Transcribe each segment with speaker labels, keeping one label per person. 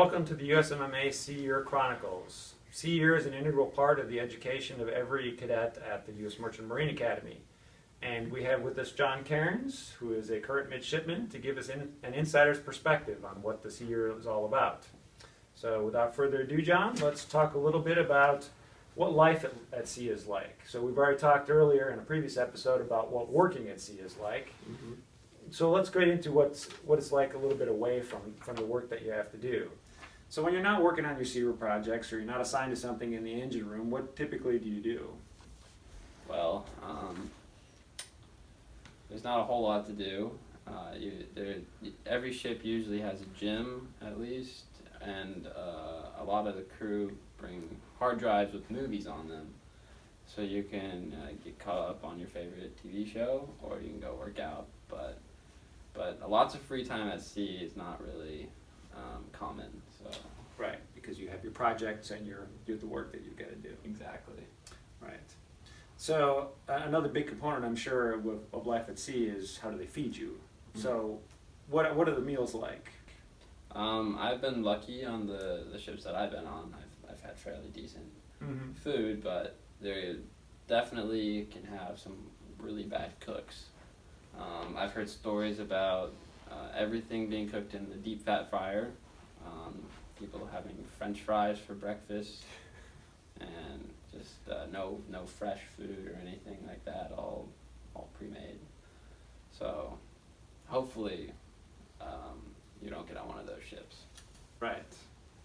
Speaker 1: Welcome to the USMMA Sea Year Chronicles. Sea Year is an integral part of the education of every cadet at the U.S. Merchant Marine Academy. And we have with us John Cairns, who is a current midshipman, to give us an insider's perspective on what the Sea Year is all about. So without further ado, John, let's talk a little bit about what life at sea is like. So we've already talked earlier in a previous episode about what working at sea is like. Mm-hmm. So let's get into what it's like a little bit away from the work that you have to do. So when you're not working on your SeaWorld projects or you're not assigned to something in the engine room, what typically do you do?
Speaker 2: Well, there's not a whole lot to do. Every ship usually has a gym at least, and a lot of the crew bring hard drives with movies on them. So you can get caught up on your favorite TV show, or you can go work out. But lots of free time at sea is not really common. So
Speaker 1: right, because you have your projects and you do the work that you've got to do.
Speaker 2: Exactly.
Speaker 1: Right. So another big component, I'm sure, of life at sea is how do they feed you? Mm-hmm. So what are the meals like?
Speaker 2: I've been lucky on the ships that I've been on. I've had fairly decent
Speaker 1: mm-hmm.
Speaker 2: food, but they definitely can have some really bad cooks. I've heard stories about everything being cooked in the deep fat fryer, people having French fries for breakfast, and just no fresh food or anything like that, all pre-made. So hopefully you don't get on one of those ships.
Speaker 1: Right.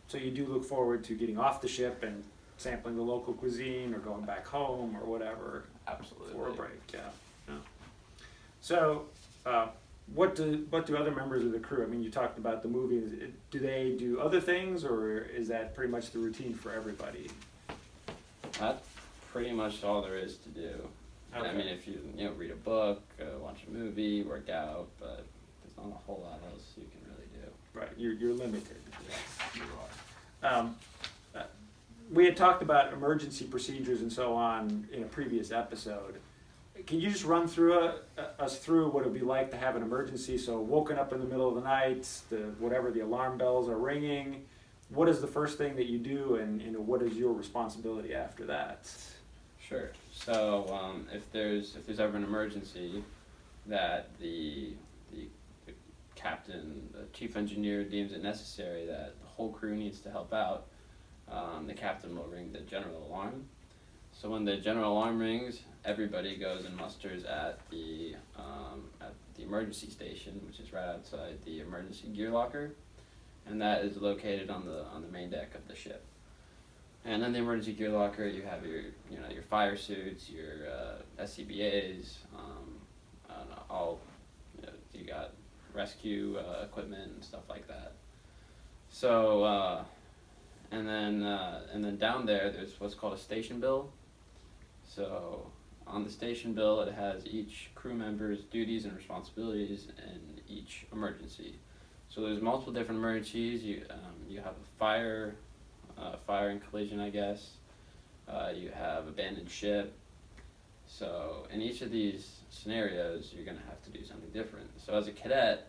Speaker 1: So you do look forward to getting off the ship and sampling the local cuisine or going back home or whatever.
Speaker 2: Absolutely.
Speaker 1: For a break, yeah. So, what do other members of the crew? I mean, you talked about the movies. Do they do other things, or is that pretty much the routine for everybody?
Speaker 2: That's pretty much all there is to do. Okay. I mean, if you read a book, watch a movie, work out, but there's not a whole lot else you can really do.
Speaker 1: Right, you're limited.
Speaker 2: Yes, you are.
Speaker 1: We had talked about emergency procedures and so on in a previous episode. Can you just run through us through what it would be like to have an emergency? So woken up in the middle of the night, whatever the alarm bells are ringing. What is the first thing that you do, and what is your responsibility after that?
Speaker 2: Sure. So if there's ever an emergency that the captain, the chief engineer deems it necessary that the whole crew needs to help out, the captain will ring the general alarm. So when the general alarm rings, everybody goes and musters at the emergency station, which is right outside the emergency gear locker, and that is located on the main deck of the ship. And in the emergency gear locker, you have your fire suits, your SCBAs, you got rescue equipment and stuff like that. So and then down there's what's called a station bill. So on the station bill, it has each crew member's duties and responsibilities in each emergency. So there's multiple different emergencies. You have a fire and collision, I guess. You have abandoned ship. So in each of these scenarios, you're going to have to do something different. So as a cadet,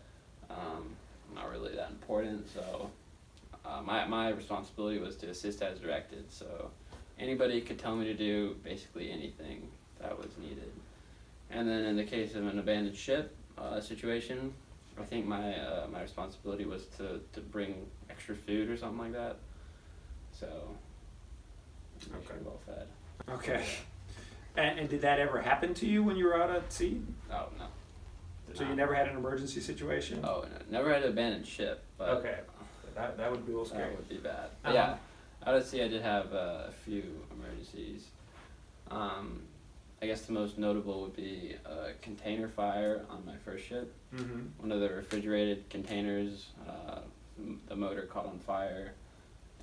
Speaker 2: not really that important. So my responsibility was to assist as directed. So anybody could tell me to do basically anything that was needed. And then in the case of an abandoned ship situation, I think my responsibility was to bring extra food or something like that. So make sure we're well fed.
Speaker 1: Okay. And did that ever happen to you when you were out at sea?
Speaker 2: Oh, no.
Speaker 1: So you never had an emergency situation?
Speaker 2: Oh, no. Never had an abandoned ship. But
Speaker 1: okay. That would be a little scary.
Speaker 2: That would be bad. But yeah, out at sea I did have a few emergencies. I guess the most notable would be a container fire on my first ship.
Speaker 1: Mm-hmm.
Speaker 2: One of the refrigerated containers, the motor caught on fire,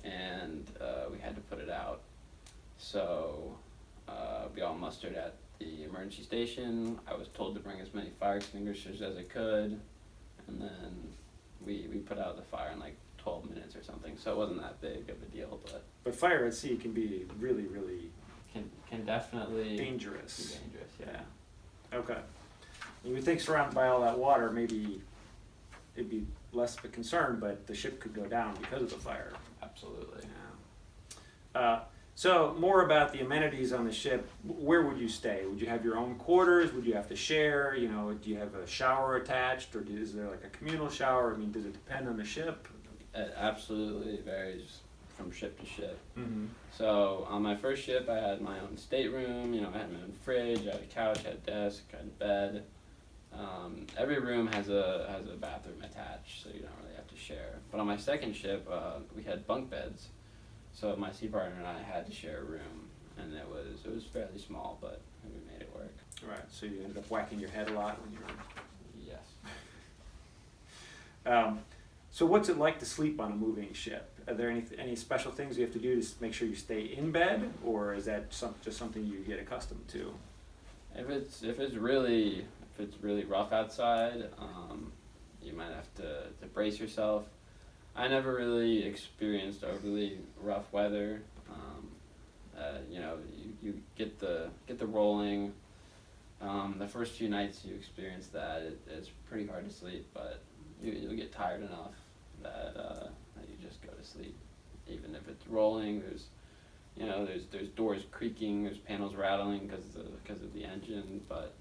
Speaker 2: and we had to put it out. So we all mustered at the emergency station. I was told to bring as many fire extinguishers as I could, and then we put out the fire in like 12 minutes or something. So it wasn't that big of a deal,
Speaker 1: but fire at sea can be really, really
Speaker 2: can definitely
Speaker 1: dangerous.
Speaker 2: Be dangerous, yeah.
Speaker 1: Okay. You would think surrounded by all that water, maybe it'd be less of a concern, but the ship could go down because of the fire.
Speaker 2: Absolutely.
Speaker 1: Yeah. So more about the amenities on the ship. Where would you stay? Would you have your own quarters? Would you have to share? You know, do you have a shower attached, or is there like a communal shower? I mean, does it depend on the ship?
Speaker 2: It absolutely varies from ship to ship.
Speaker 1: Mm-hmm.
Speaker 2: So on my first ship, I had my own stateroom. You know, I had my own fridge, I had a couch, I had a desk, I had a bed. Every room has a bathroom attached, so you don't really have to share. But on my second ship, we had bunk beds, so my sea partner and I had to share a room, and it was fairly small, but we made it work.
Speaker 1: Right. So you ended up whacking your head a lot when you were.
Speaker 2: Yes.
Speaker 1: So what's it like to sleep on a moving ship? Are there any special things you have to do to make sure you stay in bed, or is that just something you get accustomed to?
Speaker 2: If it's really rough outside, you might have to brace yourself. I never really experienced overly rough weather. You know, you get the rolling. The first few nights you experience that, it's pretty hard to sleep, but you'll get tired enough that you just go to sleep. Even if it's rolling, there's doors creaking, there's panels rattling because of the engine, but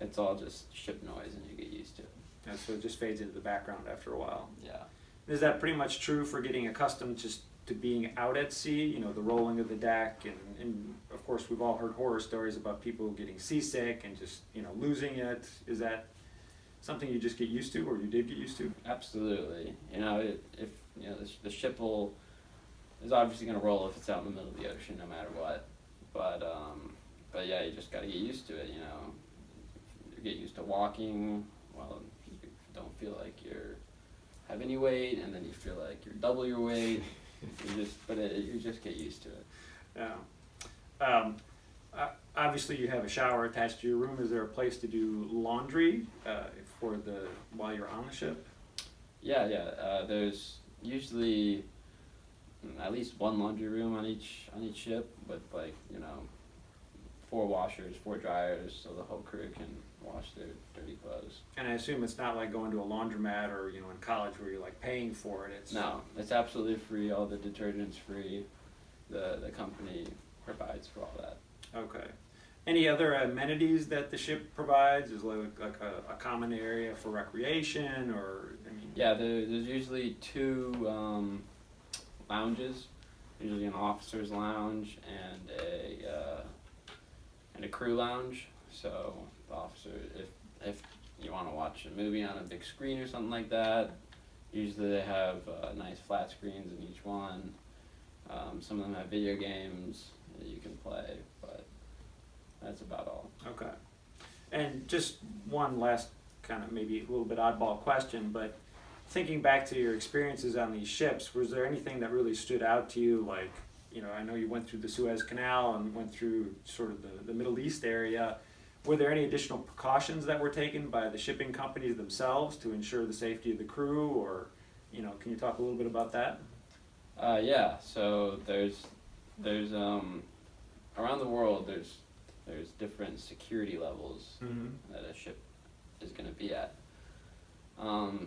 Speaker 2: it's all just ship noise and you get used to it.
Speaker 1: Yeah, so it just fades into the background after a while.
Speaker 2: Yeah.
Speaker 1: Is that pretty much true for getting accustomed just to being out at sea? You know, the rolling of the deck, and of course we've all heard horror stories about people getting seasick and just, you know, losing it. Is that something you just get used to, or you did get used to?
Speaker 2: Absolutely. You know, if you know the ship is obviously going to roll if it's out in the middle of the ocean, no matter what. But yeah, you just got to get used to it. You know, you get used to walking. Well, you don't feel like you're have any weight, and then you feel like you're double your weight. You just get used to it.
Speaker 1: Yeah. Obviously, you have a shower attached to your room. Is there a place to do laundry while you're on the ship?
Speaker 2: Yeah. There's usually at least one laundry room on each ship with 4 washers, 4 dryers, so the whole crew can wash their dirty clothes.
Speaker 1: And I assume it's not like going to a laundromat or, you know, in college where you're like paying for it.
Speaker 2: No, it's absolutely free. All the detergent's free. The company provides for all that.
Speaker 1: Okay. Any other amenities that the ship provides? Is like a common area for recreation, or
Speaker 2: Yeah, there's usually 2 lounges. Usually an officer's lounge and a crew lounge. So the officer, if you want to watch a movie on a big screen or something like that, usually they have nice flat screens in each one. Some of them have video games that you can play, but that's about all.
Speaker 1: Okay. And just one last kind of maybe a little bit oddball question, but thinking back to your experiences on these ships, was there anything that really stood out to you? Like, you know, I know you went through the Suez Canal and went through sort of the Middle East area. Were there any additional precautions that were taken by the shipping companies themselves to ensure the safety of the crew, or, you know, can you talk a little bit about that?
Speaker 2: Yeah. So there's around the world there's different security levels that a ship is going to be at.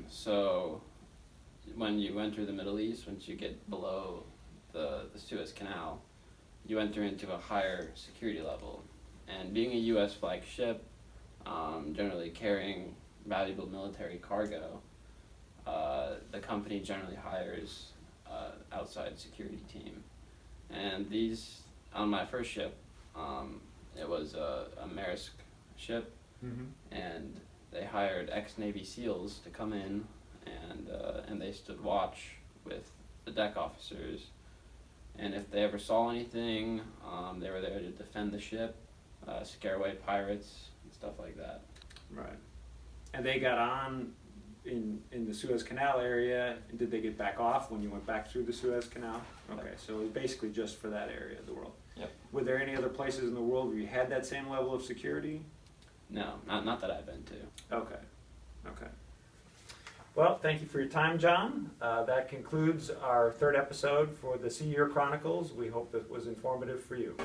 Speaker 2: So when you enter the Middle East, once you get below the Suez Canal, you enter into a higher security level. And being a U.S. flag ship, generally carrying valuable military cargo, the company generally hires outside security team. And these, on my first ship, it was a Maersk ship, and they hired ex-Navy SEALs to come in, and they stood watch with the deck officers. And if they ever saw anything, they were there to defend the ship, scare away pirates, and stuff like that.
Speaker 1: Right. And they got on in the Suez Canal area, and did they get back off when you went back through the Suez Canal? Okay, so it was basically just for that area of the world.
Speaker 2: Yep.
Speaker 1: Were there any other places in the world where you had that same level of security?
Speaker 2: No, not that I've been to.
Speaker 1: Okay. Well, thank you for your time, John. That concludes our 3rd episode for the Sea Year Chronicles. We hope that was informative for you.